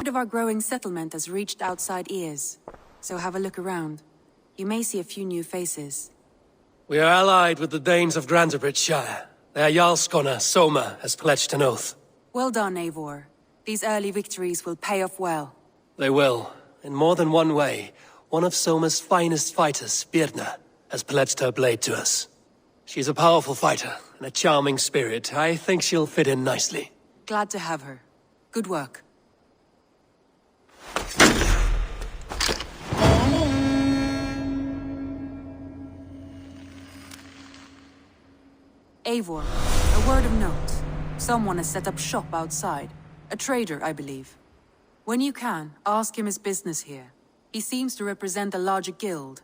Word of our growing settlement has reached outside ears, so have a look around. You may see a few new faces. We are allied with the Danes of Grantabridgeshire. Their Jarlskona, Soma, has pledged an oath. Well done, Eivor. These early victories will pay off well. They will. In more than one way, one of Soma's finest fighters, Birna, has pledged her blade to us. She's a powerful fighter, and a charming spirit. I think she'll fit in nicely. Glad to have her. Good work. Eivor, a word of note. Someone has set up shop outside. A trader, I believe. When you can, ask him his business here. He seems to represent a larger guild.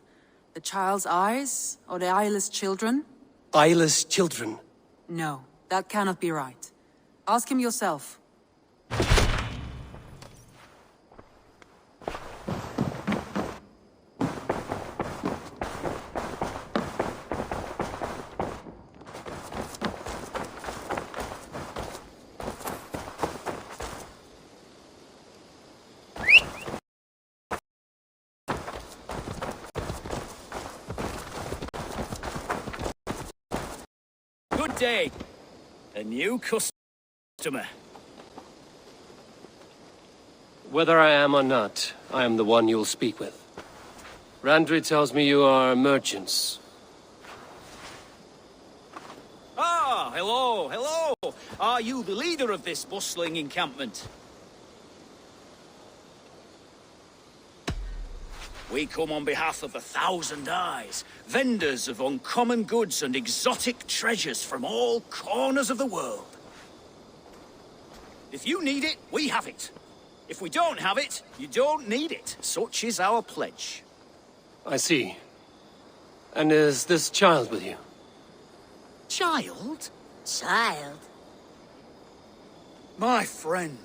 The Child's Eyes, or the Eyeless Children? Eyeless children? No, that cannot be right. Ask him yourself. Good day. A new customer. Whether I am or not, I am the one you'll speak with. Randri tells me you are merchants. Ah, hello, hello. Are you the leader of this bustling encampment? We come on behalf of 1,000 Eyes, vendors of uncommon goods and exotic treasures from all corners of the world. If you need it, we have it. If we don't have it, you don't need it. Such is our pledge. I see. And is this child with you? Child? Child? My friend,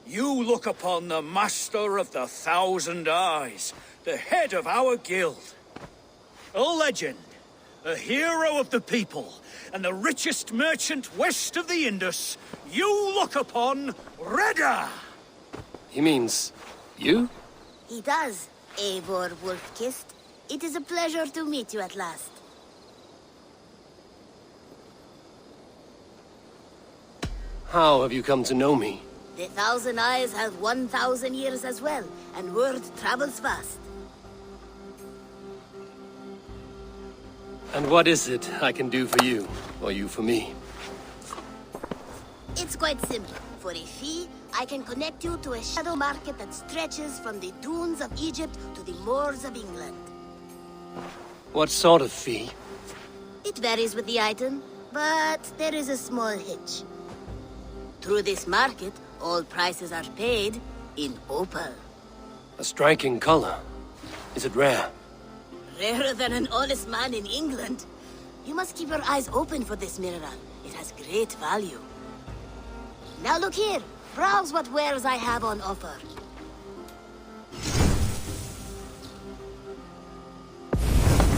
you look upon the master of the 1,000 Eyes, the head of our guild. A legend, a hero of the people, and the richest merchant west of the Indus. You look upon Redda! He means... you? He does, Eivor Wolf-Kissed. It is a pleasure to meet you at last. How have you come to know me? The 1,000 Eyes have 1,000 years as well, and word travels fast. And what is it I can do for you, or you for me? It's quite simple. For a fee, I can connect you to a shadow market that stretches from the dunes of Egypt to the moors of England. What sort of fee? It varies with the item, but there is a small hitch. Through this market, all prices are paid in opal. A striking color. Is it rare? Rarer than an honest man in England. You must keep your eyes open for this mineral. It has great value. Now look here. Browse what wares I have on offer.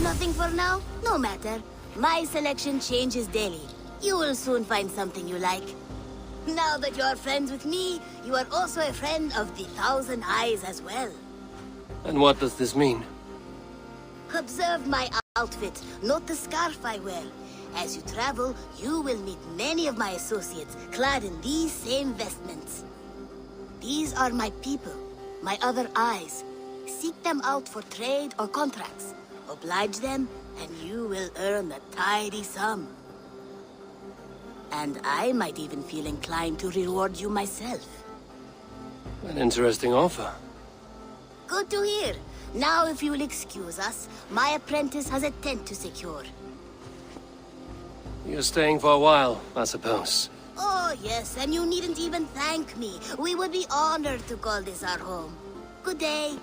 Nothing for now? No matter. My selection changes daily. You will soon find something you like. Now that you are friends with me, you are also a friend of the 1,000 Eyes as well. And what does this mean? Observe my outfit. Note the scarf I wear. As you travel, you will meet many of my associates clad in these same vestments. These are my people, my other Eyes. Seek them out for trade or contracts. Oblige them, and you will earn a tidy sum. And I might even feel inclined to reward you myself. An interesting offer. Good to hear. Now, if you will excuse us, my apprentice has a tent to secure. You're staying for a while, I suppose. Oh, yes, and you needn't even thank me. We would be honored to call this our home. Good day.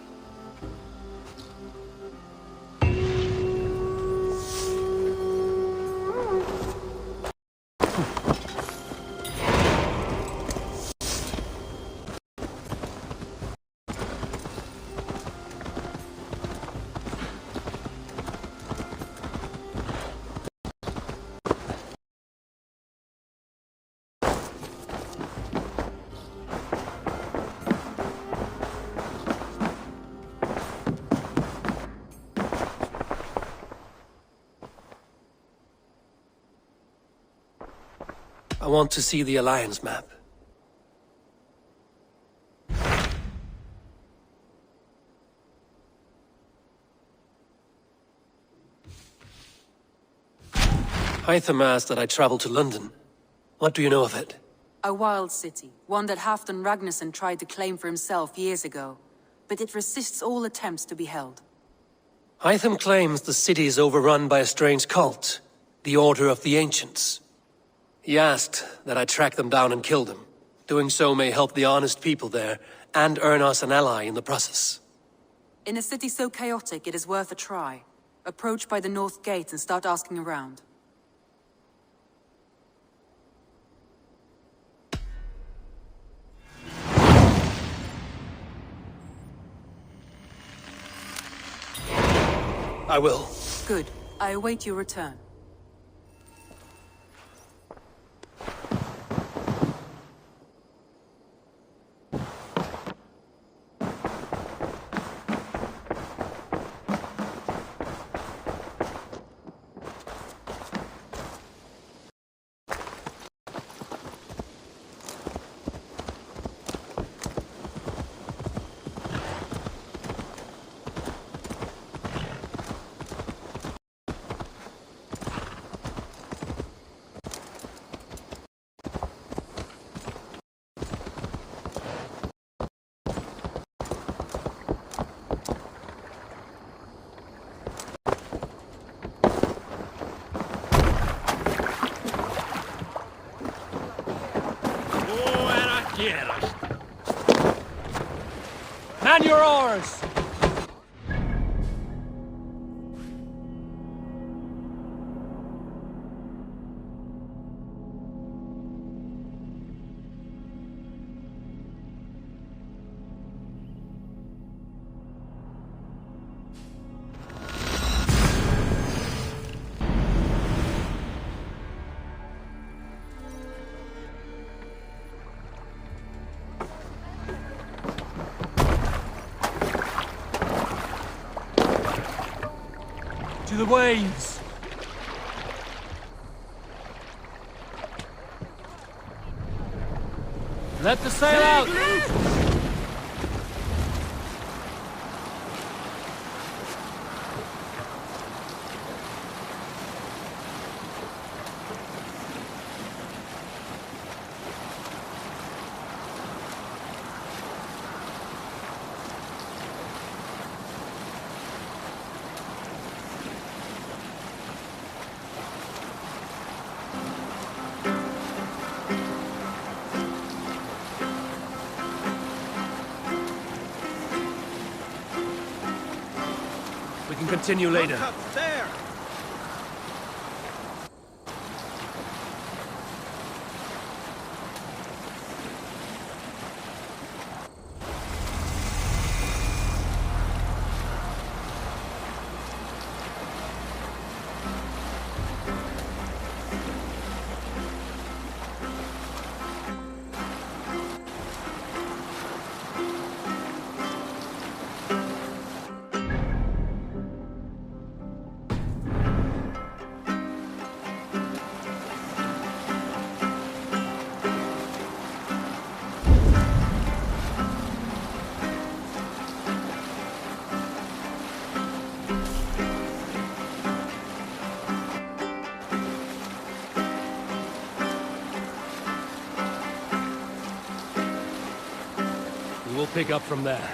I want to see the Alliance map. Hytham asked that I travel to London. What do you know of it? A wild city, one that Halfdan Ragnarsson tried to claim for himself years ago. But it resists all attempts to be held. Hytham claims the city is overrun by a strange cult, the Order of the Ancients. He asked that I track them down and kill them. Doing so may help the honest people there, and earn us an ally in the process. In a city so chaotic, it is worth a try. Approach by the North Gate and start asking around. I will. Good. I await your return. Man your oars! To the waves! Let the sail out! We can continue later. There! We'll pick up from there.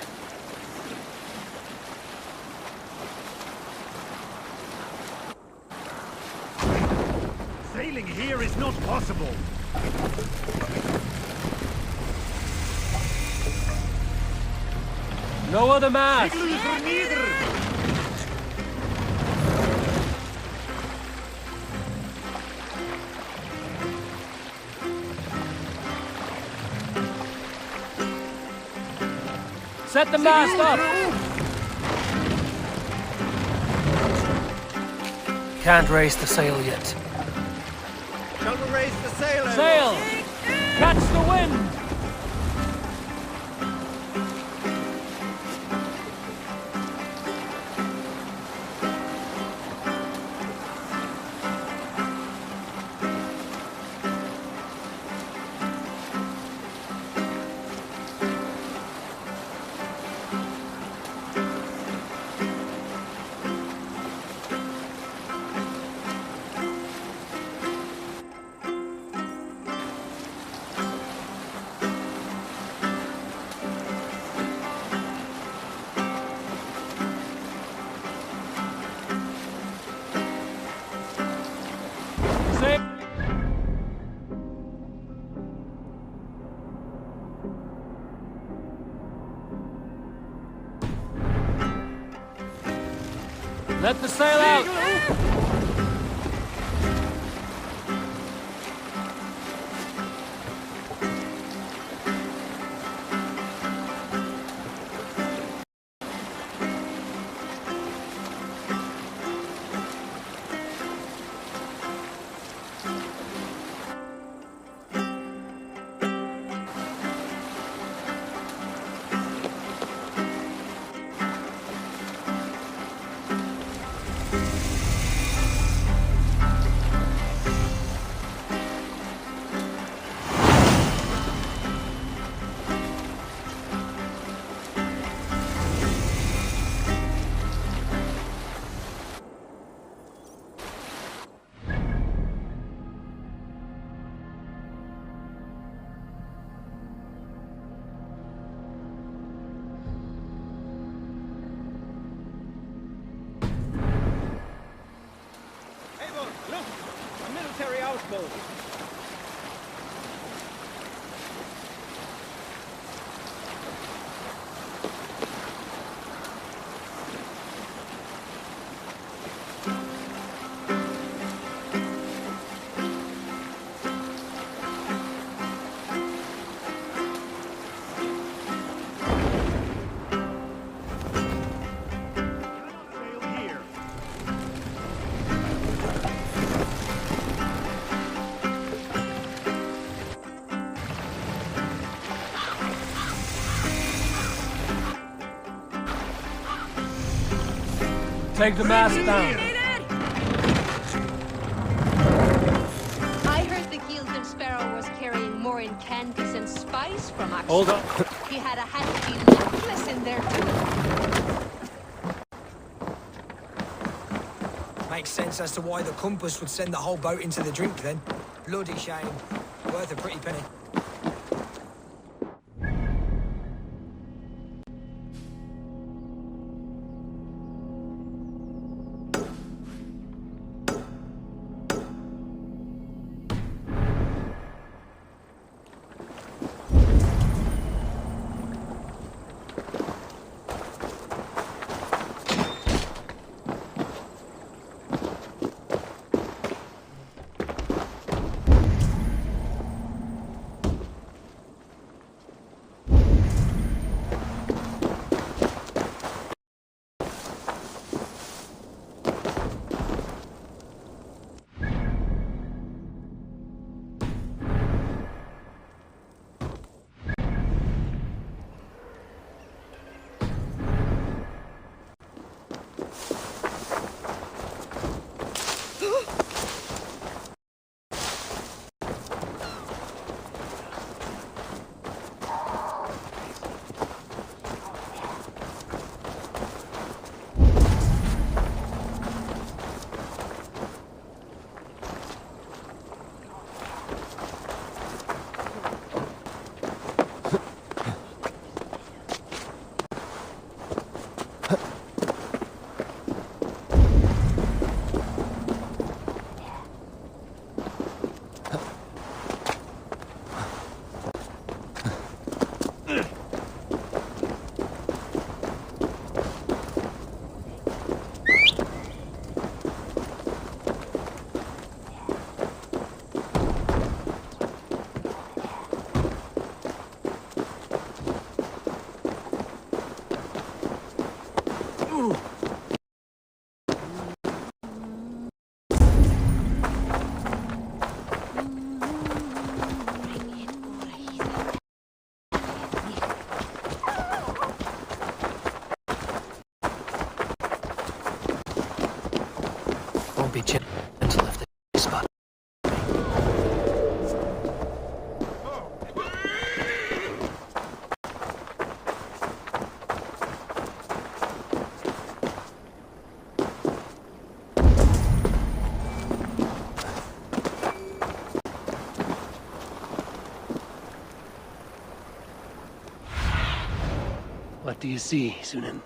Sailing here is not possible. No other mast! Set the mast up! Can't raise the sail yet. Shall we raise the sail? Sail! Catch the wind! Let the sail out! Eivor, look! A military outpost! Take the mast down. I heard the Gilded Sparrow was carrying more in candies and spice from Axel. Hold on. He had a hefty necklace in there too. Makes sense as to why the compass would send the whole boat into the drink then. Bloody shame. Worth a pretty penny. Won't be gentle if they spot. What do you see, Sunan?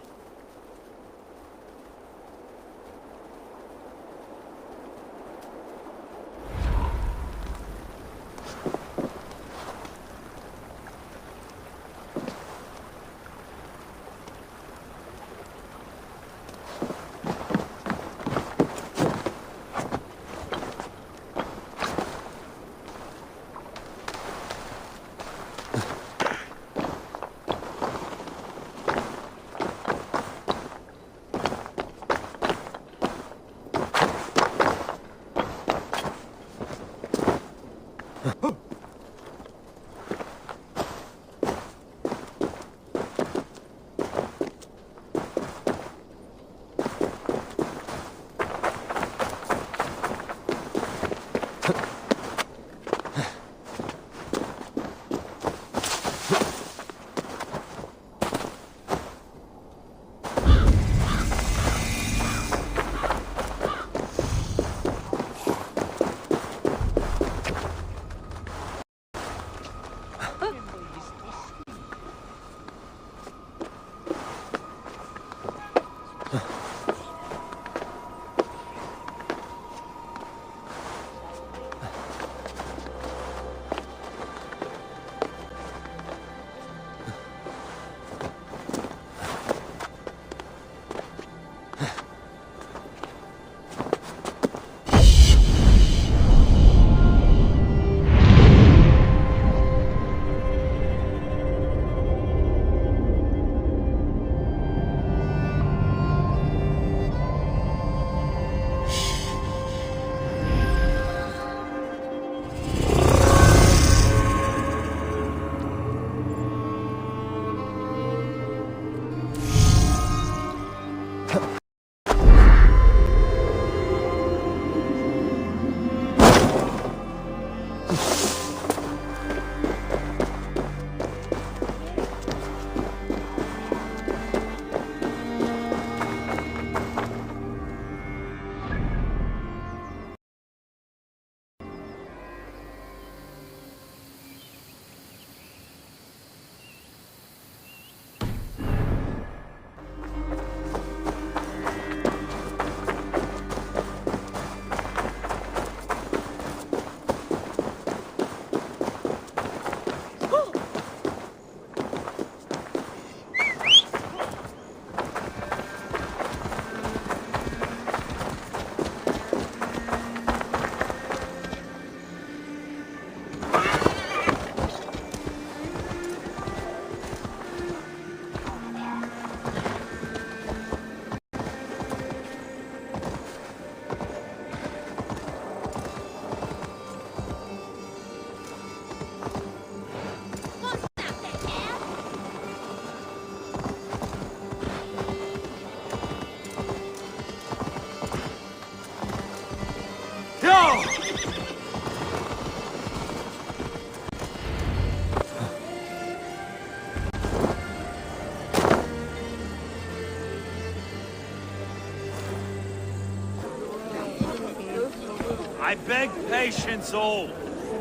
I beg patience all.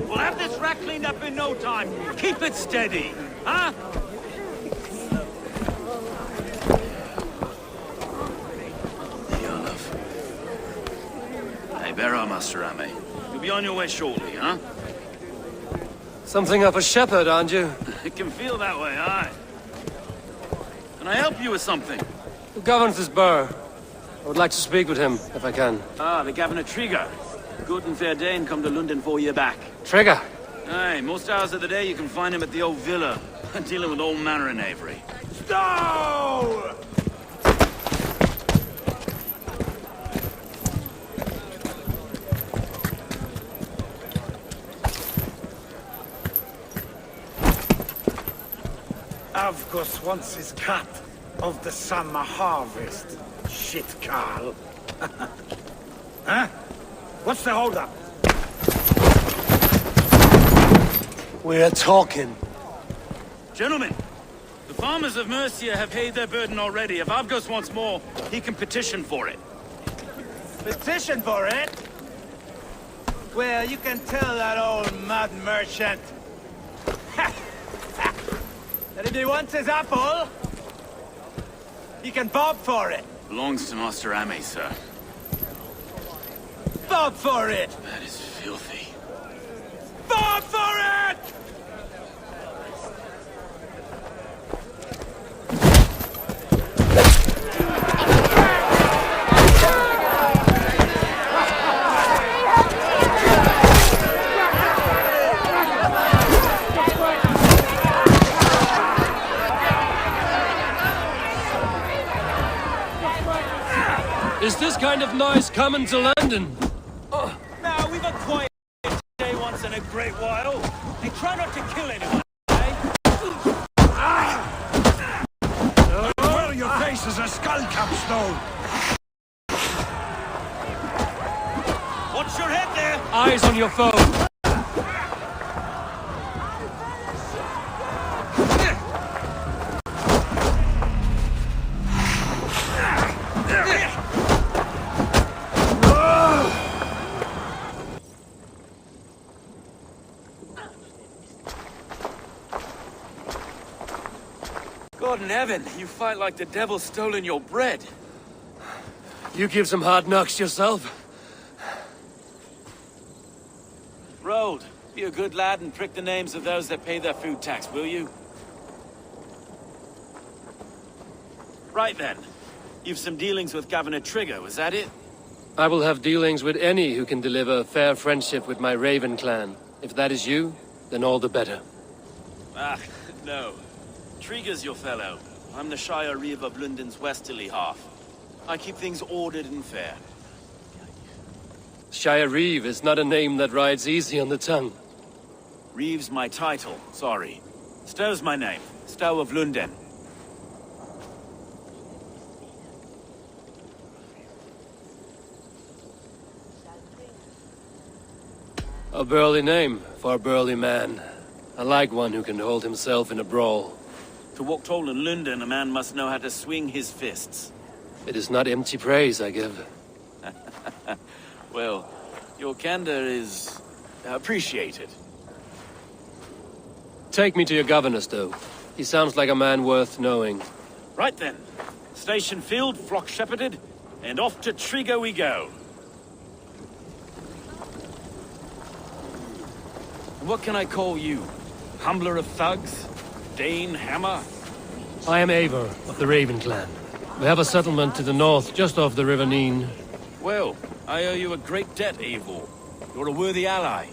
We'll have this wreck cleaned up in no time. Keep it steady, huh? Hey, bear our Master Ame. You'll be on your way shortly, huh? Something of a shepherd, aren't you? It can feel that way, aye. Can I help you with something? Who governs this burr? I would like to speak with him, if I can. Ah, the Governor Trigger. Good and fair Dane come to Lunden 4 year back. Trigger! Aye, most hours of the day you can find him at the old villa, dealing with all manner in Avery. Stowe! Avgos wants his cut of the summer harvest. Shit, Carl. Huh? What's the holdup? We're talking. Gentlemen, the farmers of Mercia have paid their burden already. If Avgos wants more, he can petition for it. Petition for it? Well, you can tell that old mud merchant. That if he wants his apple, he can bob for it. Belongs to Master Ame, sir. Bob for it! That is filthy. Bob for it! Is this kind of noise coming to London? Now, we've a quiet day once in a great while. And try not to kill anyone, eh? Well, your face is a skull cap, Stowe. Watch your head there! Eyes on your foe! God in heaven, you fight like the devil's stolen your bread. You give some hard knocks yourself? Road, be a good lad and prick the names of those that pay their food tax, will you? Right then. You've some dealings with Governor Trigger, was that it? I will have dealings with any who can deliver fair friendship with my Raven clan. If that is you, then all the better. Ah, no. Trigger's your fellow. I'm the Shire Reeve of Lunden's westerly half. I keep things ordered and fair. Shire Reeve is not a name that rides easy on the tongue. Reeve's my title, sorry. Stowe's my name. Stowe of Lunden. A burly name for a burly man. I like one who can hold himself in a brawl. To walk tall in Lunden, a man must know how to swing his fists. It is not empty praise I give. Well, your candor is appreciated. Take me to your governor, Stowe. He sounds like a man worth knowing. Right then. Station filled, flock shepherded, and off to Trigger we go. And what can I call you? Humbler of thugs? Dane Hammer? I am Eivor of the Raven clan. We have a settlement to the north, just off the River Neen. Well, I owe you a great debt, Eivor. You're a worthy ally.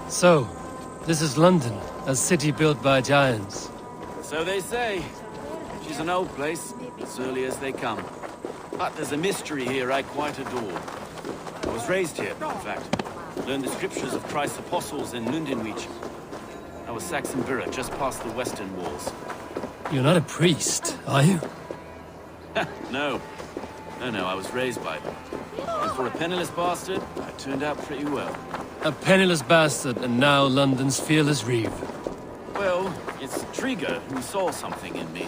So, this is London, a city built by giants. So they say. She's an old place, as early as they come. But there's a mystery here I quite adore. I was raised here, in fact. Learned the scriptures of Christ's apostles in Lundenwich. I was Saxon Borough, just past the western walls. You're not a priest, are you? No. No, I was raised by them. And for a penniless bastard, I turned out pretty well. A penniless bastard, and now London's fearless reeve. Well, it's Trigger who saw something in me.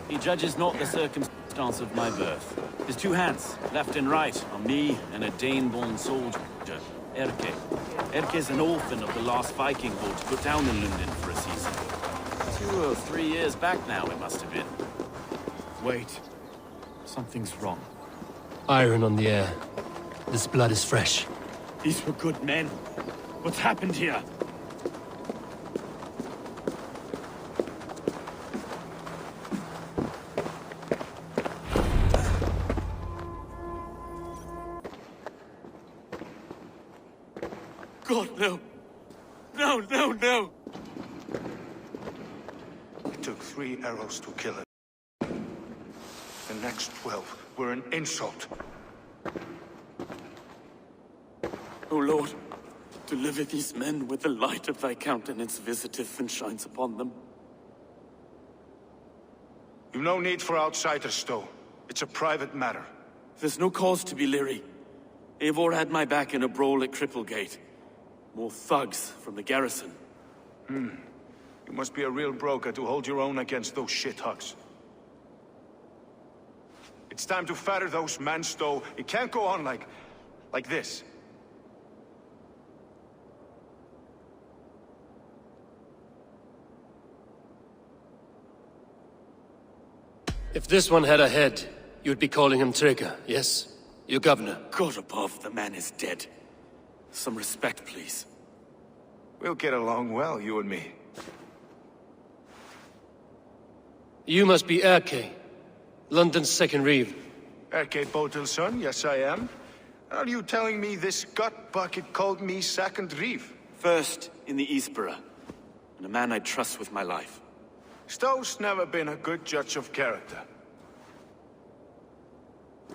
He judges not the circumstances circumstance of my birth. His two hands, left and right, are me and a Dane-born soldier, Erke. Erke's an orphan of the last Viking boat put down in Lunden for a season. 2 or 3 years back now, it must have been. Wait. Something's wrong. Iron on the air. This blood is fresh. These were good men. What's happened here? God, no. No, no, no! It took 3 arrows to kill him. The next 12 were an insult. O Lord, deliver these men with the light of thy countenance visiteth and shines upon them. You've no need for outsiders, Stowe. It's a private matter. There's no cause to be leery. Eivor had my back in a brawl at Cripplegate. More thugs from the garrison. You must be a real broker to hold your own against those shithugs. It's time to fetter those men, Stowe. It can't go on like this. If this one had a head, you'd be calling him Trigger, yes? Your governor. God above, the man is dead. Some respect, please. We'll get along well, you and me. You must be Erke, London's second reeve. Erke Botel's son, yes I am. Are you telling me this gut bucket called me second reeve? First in the Eastborough, and a man I trust with my life. Stowe's never been a good judge of character.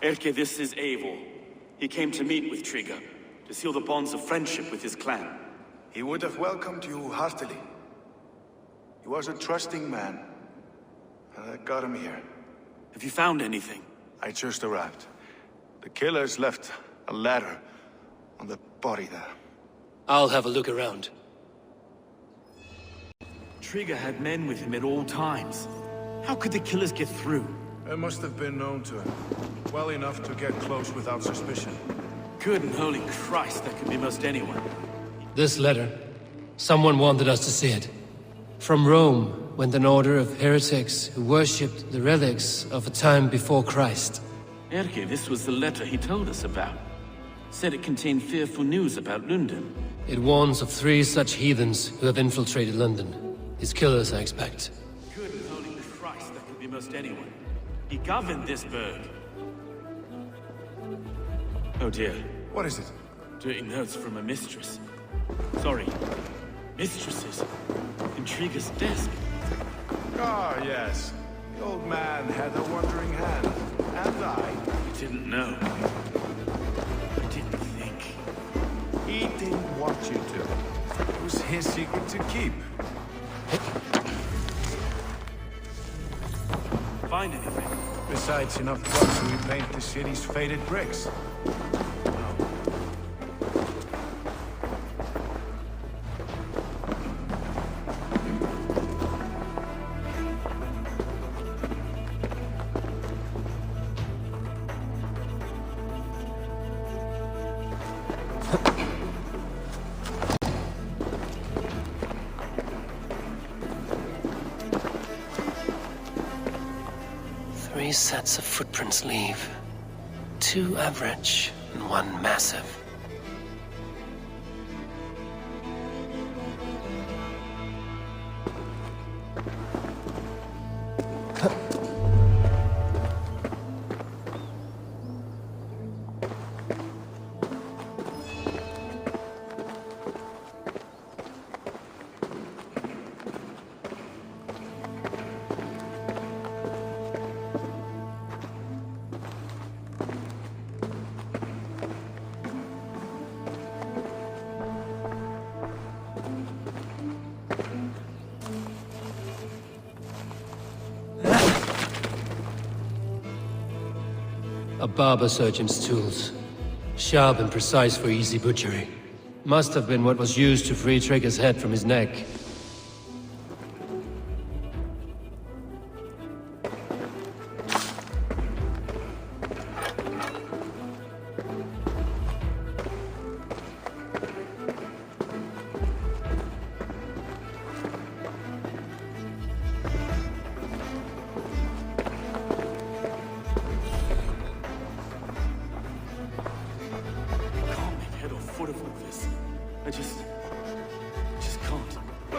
Erke, this is Eivor. He came to meet with Trigger, to seal the bonds of friendship with his clan. He would have welcomed you heartily. He was a trusting man. And I got him here. Have you found anything? I just arrived. The killers left a ladder on the body there. I'll have a look around. Trigger had men with him at all times. How could the killers get through? It must have been known to him. Well enough to get close without suspicion. Good and holy Christ, that could be most anyone. This letter. Someone wanted us to see it. From Rome went an order of heretics who worshipped the relics of a time before Christ. Erke, this was the letter he told us about. Said it contained fearful news about Lunden. It warns of 3 such heathens who have infiltrated London. His killers, I expect. Good and holy Christ, that could be most anyone. He governed this burg. Oh dear. What is it? Dirty notes from a mistress. Sorry. Mistresses. In Trigger's desk. Ah, yes. The old man had a wandering hand. And I Didn't know. I didn't think. He didn't want you to. It was his secret to keep. Find anything? Besides enough blood to repaint the city's faded bricks. Three sets of footprints leave. 2 average and 1 massive. A barber surgeon's tools. Sharp and precise for easy butchery. Must have been what was used to free Trigger's head from his neck.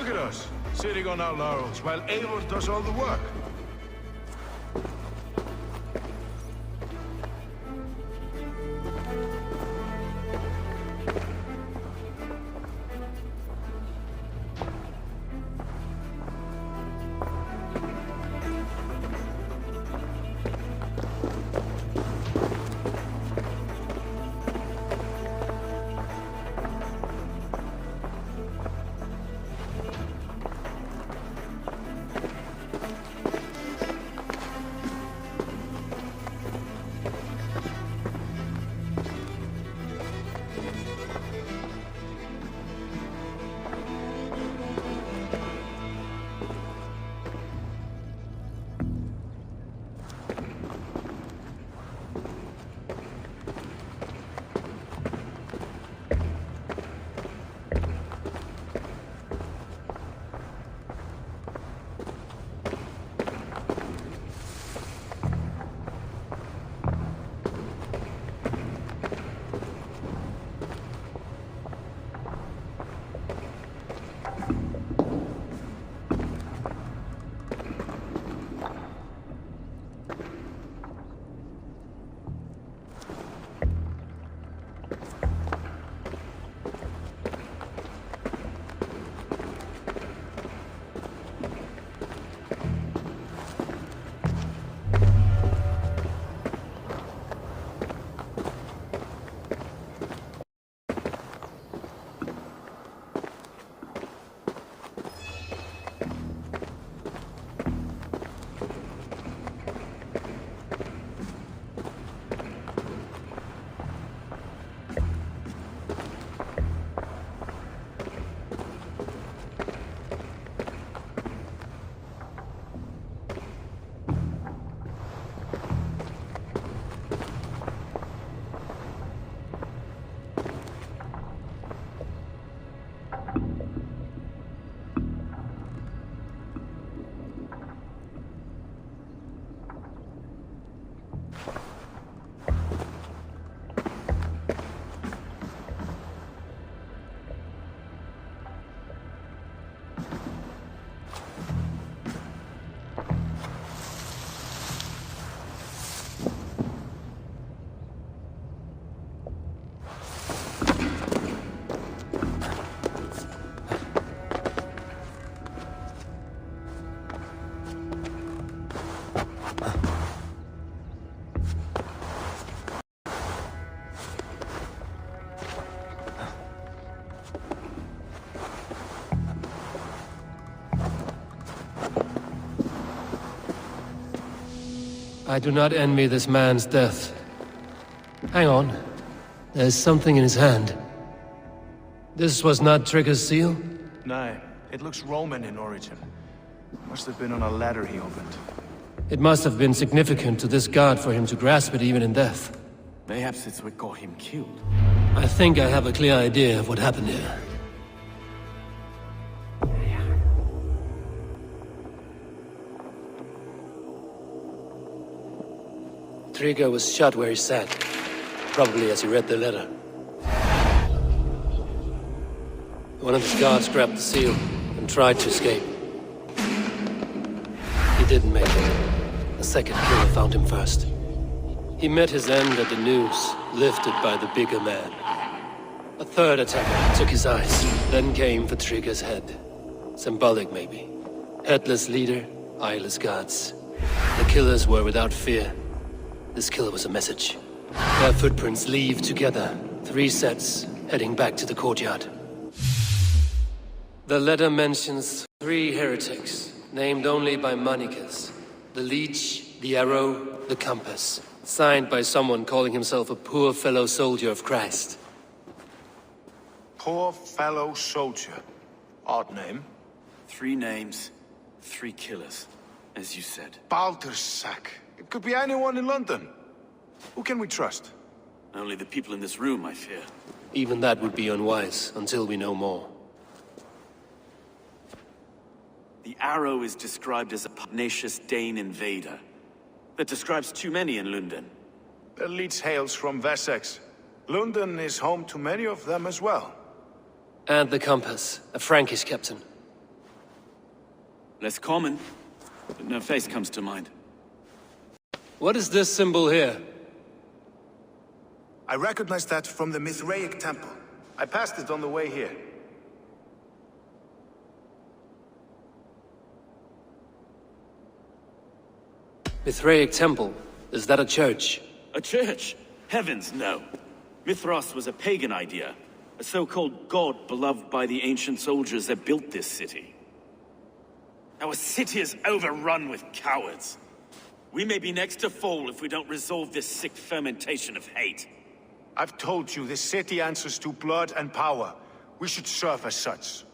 Look at us, sitting on our laurels, while Eivor does all the work. I do not envy this man's death. Hang on. There's something in his hand. This was not Trigger's seal? No, it looks Roman in origin. Must have been on a ladder he opened. It must have been significant to this god for him to grasp it even in death. Mayhaps it's what got him killed. I think I have a clear idea of what happened here. Trigger was shot where he sat, probably as he read the letter. One of his guards grabbed the seal and tried to escape. He didn't make it. A second killer found him first. He met his end at the noose, lifted by the bigger man. A third attacker took his eyes, then came for Trigger's head. Symbolic, maybe. Headless leader, eyeless guards. The killers were without fear. This kill was a message. Their footprints leave together. 3 sets, heading back to the courtyard. The letter mentions 3 heretics, named only by monikers. The Leech, the Arrow, the Compass. Signed by someone calling himself a poor fellow soldier of Christ. Poor fellow soldier. Odd name. 3 names, 3 killers, as you said. Baldersack. It could be anyone in London. Who can we trust? Only the people in this room, I fear. Even that would be unwise, until we know more. The Arrow is described as a pugnacious Dane invader. That describes too many in Lunden. The Leech hails from Wessex. Lunden is home to many of them as well. And the Compass, a Frankish captain. Less common, but no face comes to mind. What is this symbol here? I recognize that from the Mithraic temple. I passed it on the way here. Mithraic temple. Is that a church? A church? Heavens, no. Mithras was a pagan idea. A so-called god beloved by the ancient soldiers that built this city. Our city is overrun with cowards. We may be next to fall if we don't resolve this sick fermentation of hate. I've told you, this city answers to blood and power. We should serve as such.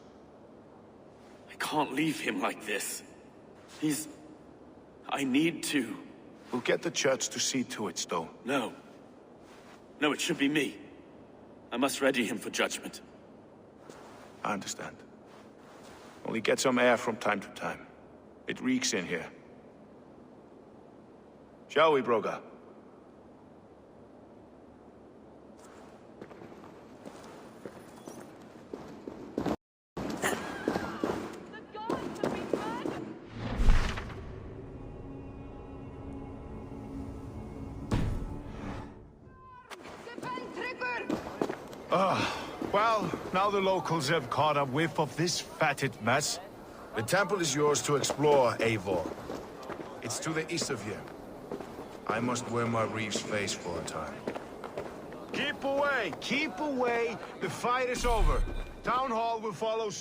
I can't leave him like this. I need to. We'll get the church to see to it, Stowe. No. No, it should be me. I must ready him for judgment. I understand. Only get some air from time to time. It reeks in here. Shall we, Broga? Well, now the locals have caught a whiff of this fatted mess. The temple is yours to explore, Eivor. It's to the east of here. I must wear my reef's face for a time. Keep away! Keep away! The fight is over. Town Hall will follow soon.